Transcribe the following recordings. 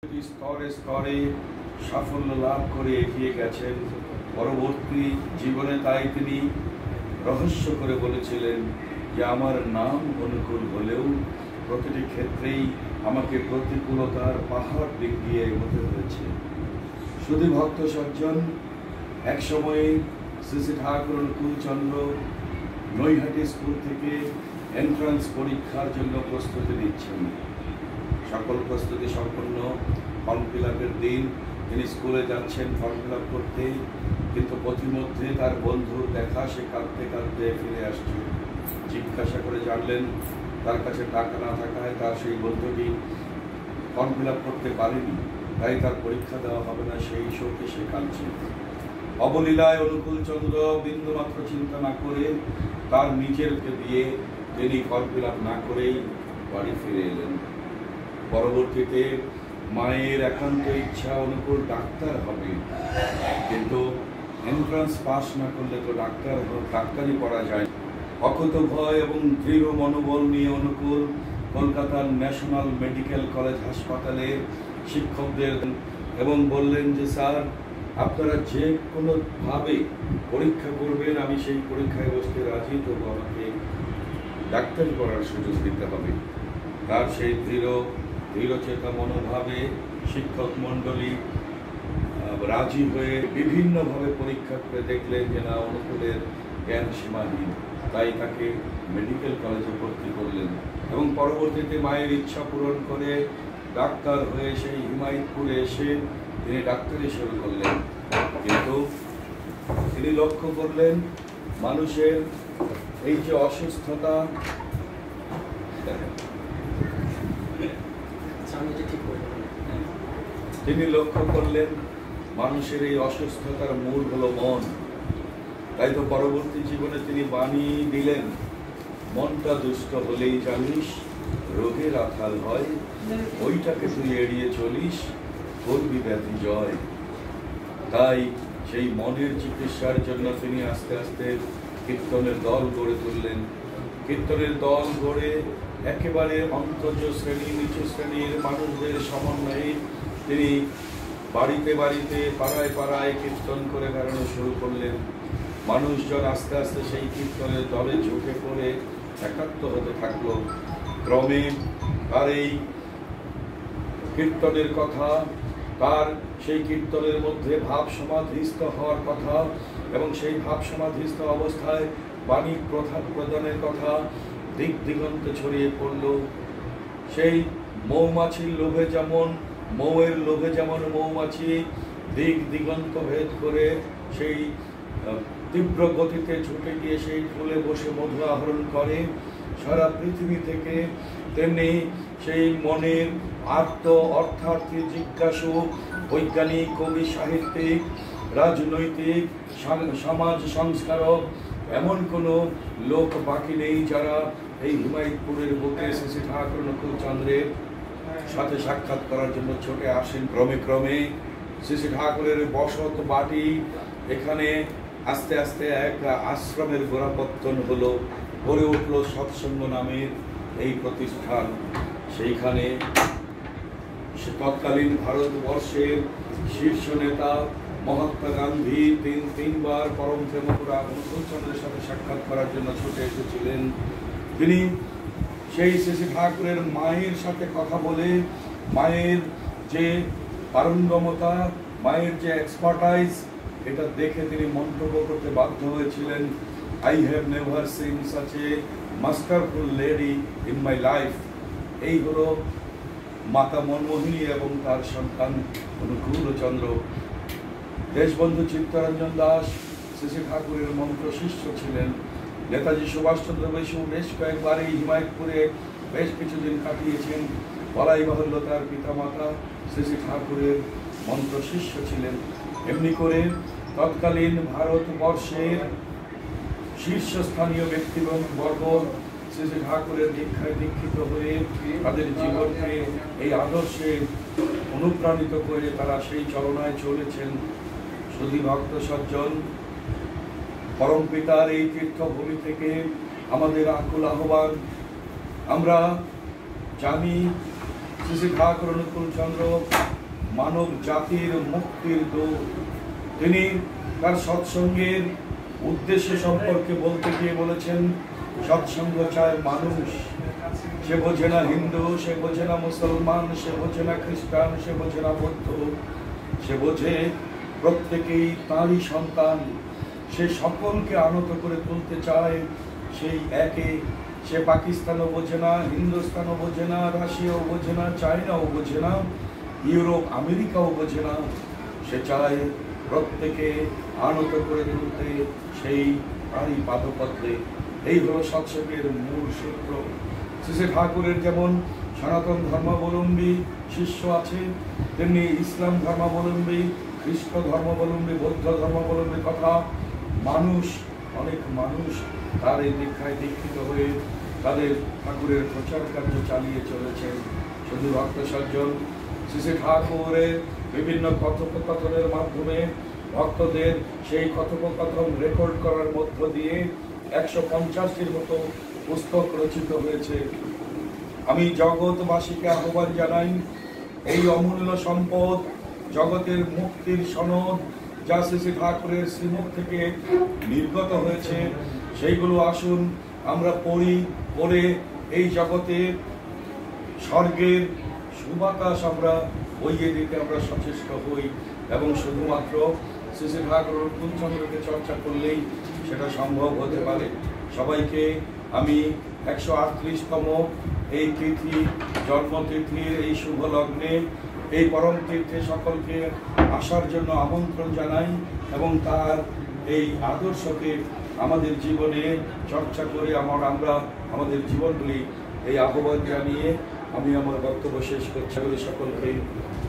স্তরে স্তরে সাফল্য লাভ করে এগিয়ে গেছেন। পরবর্তী জীবনে তাই তিনি রহস্য করে বলেছিলেন যে আমার নাম অনুকূল হলেও প্রতিটি ক্ষেত্রেই আমাকে প্রতিকূলতার পাহাড় ডিঙ্গিয়ে এগোতে হয়েছে। শুধু ভক্ত সজ্জন, এক সময়ে শ্রী শ্রী ঠাকুর অনুকূলচন্দ্র নৈহাটি স্কুল থেকে এন্ট্রান্স পরীক্ষার জন্য প্রস্তুতি নিচ্ছেন। সকল প্রস্তুতি সম্পন্ন, ফর্ম ফিল আপের দিন তিনি স্কুলে যাচ্ছেন ফর্ম ফিল আপ করতে, কিন্তু পথিমধ্যে তার বন্ধুর দেখা, সে কাঁদতে কাঁদতে ফিরে আসছে। জিজ্ঞাসা করে জানলেন তার কাছে টাকা না থাকায় তার সেই বন্ধুটি ফর্ম ফিল আপ করতে পারেনি, তাই তার পরীক্ষা দেওয়া হবে না, সেই শোকে সে কাঁদছে। অবলীলায় অনুকূলচন্দ্র বিন্দুমাত্র চিন্তা না করে তার নিজেরকে দিয়ে তিনি ফর্ম ফিল আপ না করেই বাড়ি ফিরে এলেন। পরবর্তীতে মায়ের একান্ত ইচ্ছা অনুকূল ডাক্তার হবে, কিন্তু এন্ট্রান্স পাস না করলে তো ডাক্তারি পড়া যায়। অকুত ভয় এবং দৃঢ় মনোবল নিয়ে অনুকূল কলকাতার ন্যাশনাল মেডিকেল কলেজ হাসপাতালে শিক্ষকদের এবং বললেন যে স্যার, আপনারা যে কোনোভাবে পরীক্ষা করবেন, আমি সেই পরীক্ষায় বসতে রাজি, তবু আমাকে ডাক্তারি পড়ার সুযোগ দিতে হবে। তার সেই দৃঢ়চেতা মনোভাবে শিক্ষক মণ্ডলী রাজি হয়ে বিভিন্নভাবে পরীক্ষা করে দেখলেন যে না, অনুকূলের জ্ঞান সীমাহীন, তাই তাকে মেডিকেল কলেজে ভর্তি করলেন এবং পরবর্তীতে মায়ের ইচ্ছা পূরণ করে ডাক্তার হয়ে সেই হিমায়তপুরে এসে তিনি ডাক্তারি শুরু করলেন। কিন্তু তিনি লক্ষ্য করলেন মানুষের এই যে অসুস্থতা, তিনি লক্ষ্য করলেন মানুষের এই অসুস্থতার মূল হলো মন। তাই তো পরবর্তী জীবনে তিনি বাণী দিলেন, মনটা দুষ্ট হলেই জানিস রোগের আথাল হয়, ওইটাকে তুই এড়িয়ে চলিস, করবি ব্যাধি জয়। তাই সেই মনের চিকিৎসার জন্য তিনি আস্তে আস্তে কীর্তনের দল গড়ে তুললেন। কীর্তনের দল গড়ে একেবারে অন্তর্জ শ্রেণী, নিচু শ্রেণীর মানুষদের সমন্বয়ে তিনি বাড়িতে বাড়িতে, পাড়ায় পাড়ায় কীর্তন করে বেড়ানো শুরু করলেন। মানুষজন আস্তে আস্তে সেই কীর্তনের দলে ঝুঁকে পড়ে একাত্ম হতে থাকলো। ক্রমে তার এই কীর্তনের কথা, তার সেই কীর্তনের মধ্যে ভাব সমাধিস্থ হওয়ার কথা এবং সেই ভাব সমাধিস্থ অবস্থায় বাণী প্রদানের কথা দিক দিগন্তে ছড়িয়ে পড়ল। সেই মৌমাছির লোভে যেমন, মৌয়ের লোভে যেমন মৌমাছি দিক দিগন্ত ভেদ করে সেই তীব্র গতিতে ছুটে গিয়ে সেই ফুলে বসে মধু আহরণ করে সারা পৃথিবী থেকে, তেমনি সেই মনের অর্থার্থী জিজ্ঞাসু বৈজ্ঞানিক, কবি, সাহিত্যিক, রাজনৈতিক, সমাজ সংস্কারক এমন কোনো লোক বাকি নেই যারা এই হিমায়তপুরের বুকে শ্রী শ্রী ঠাকুর অনুকূলচন্দ্রের সাথে সাক্ষাৎ করার জন্য ছুটে আসেন। ক্রমে ক্রমে শ্রী শ্রী ঠাকুরের বসত বাটি, এখানে আস্তে আস্তে এক আশ্রমের গোড়াপত্তন হলো, গড়ে উঠল সৎসঙ্গ নামের এই প্রতিষ্ঠান। সেইখানে তৎকালীন ভারতবর্ষের শীর্ষ নেতা মহাত্মা গান্ধী তিনবার পরম প্রেমপুরা অনুকূলচন্দ্রের সাথে সাক্ষাৎ করার জন্য ছুটে এসেছিলেন। তিনি সেই শ্রী শ্রী ঠাকুরের মায়ের সাথে কথা বলে মায়ের যে পারঙ্গমতা, মায়ের যে এক্সপার্টাইজ, এটা দেখে তিনি মন্তব্য করতে বাধ্য হয়েছিলেন, I have never seen such a masterful lady in my life. এই হলো মাতা মনমোহিনী এবং তার সন্তান অনুকূলচন্দ্র। দেশবন্ধু চিত্তরঞ্জন দাস শ্রী শ্রী ঠাকুরের মন্ত্র শিষ্য ছিলেন। নেতাজি সুভাষচন্দ্র বসু বেশ কয়েকবার এই হিমায়তপুরে বেশ কিছুদিন কাটিয়েছেন। বলাই বাহুল্য তার পিতামাতা শ্রী শ্রী ঠাকুরের মন্ত্র শিষ্য ছিলেন। এমনি করে তৎকালীন ভারতবর্ষের শীর্ষস্থানীয় ব্যক্তিবর্গ শ্রী শ্রী ঠাকুরের দীক্ষায় দীক্ষিত হয়ে তাদের জীবনকে এই আদর্শে অনুপ্রাণিত করে তারা সেই চলনায় চলেছেন। শুধু ভক্ত সজ্জন, পরম পিতার এই তীর্থভূমি থেকে আমাদের আকুল আহ্বান, আমরা জানি শ্রী শ্রী ঠাকুর অনুকূল চন্দ্র মানব জাতির মুক্তির দূত। তিনি তার সৎসঙ্গের উদ্দেশ্য সম্পর্কে বলতে গিয়ে বলেছেন, সৎসঙ্গ চায় মানুষ। সে বোঝে না হিন্দু, সে বোঝে না মুসলমান, সে বোঝে না খ্রিস্টান, সে বোঝে না বৌদ্ধ, সে বোঝে প্রত্যেকেই তাঁরই সন্তান। সে সকলকে আনত করে তুলতে চায় সেই একে। সে পাকিস্তানও বোঝে না, হিন্দুস্তানও বোঝে না, রাশিয়াও বোঝে না, চায়নাও বোঝে না, ইউরোপ আমেরিকাও বোঝে না। সে চায় প্রত্যেকে আনত করে তুলতে সেই তারই পাদপদ্মে। এই হলো সৎসঙ্গের মূল সূত্র। শ্রী শ্রী ঠাকুরের যেমন সনাতন ধর্মাবলম্বী শিষ্য আছে, তেমনি ইসলাম ধর্মাবলম্বী, খ্রিস্ট ধর্মাবলম্বী, বৌদ্ধ ধর্মাবলম্বী কথা মানুষ, অনেক মানুষ তার এই দীক্ষায় দীক্ষিত হয়ে তাদের ঠাকুরের প্রচার কার্য চালিয়ে চলেছেন। শুধু ভক্ত সজ্জন শ্রী শ্রী ঠাকুরের বিভিন্ন কথোপকথনের মাধ্যমে ভক্তদের সেই কথোপকথন রেকর্ড করার মধ্য দিয়ে 150টির মতো পুস্তক রচিত হয়েছে। আমি জগৎবাসীকে আহ্বান জানাই, এই অমূল্য সম্পদ, জগতের মুক্তির সনদ যা শ্রী শ্রী ঠাকুরের শ্রীমুখ থেকে নির্গত হয়েছে, সেইগুলো আসুন আমরা পড়ে এই জগতে স্বর্গের সুবাতাস আমরা বইয়ে দিতে আমরা সচেষ্ট হই। এবং শুধুমাত্র শ্রী শ্রী ঠাকুর অনুকূল চন্দ্রকে চর্চা করলেই সেটা সম্ভব হতে পারে। সবাইকে আমি 138তম এই তিথি, জন্মতিথির এই শুভ লগ্নে এই পরম তীর্থে সকলকে আসার জন্য আমন্ত্রণ জানাই এবং তার এই আদর্শকে আমাদের জীবনে চর্চা করে আমরা আমাদের জীবনগুলি এই আহ্বান জানিয়ে আমি আমার বক্তব্য শেষ করছি। সকলকে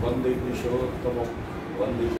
বন্দে পুরুষোত্তম, বন্দে।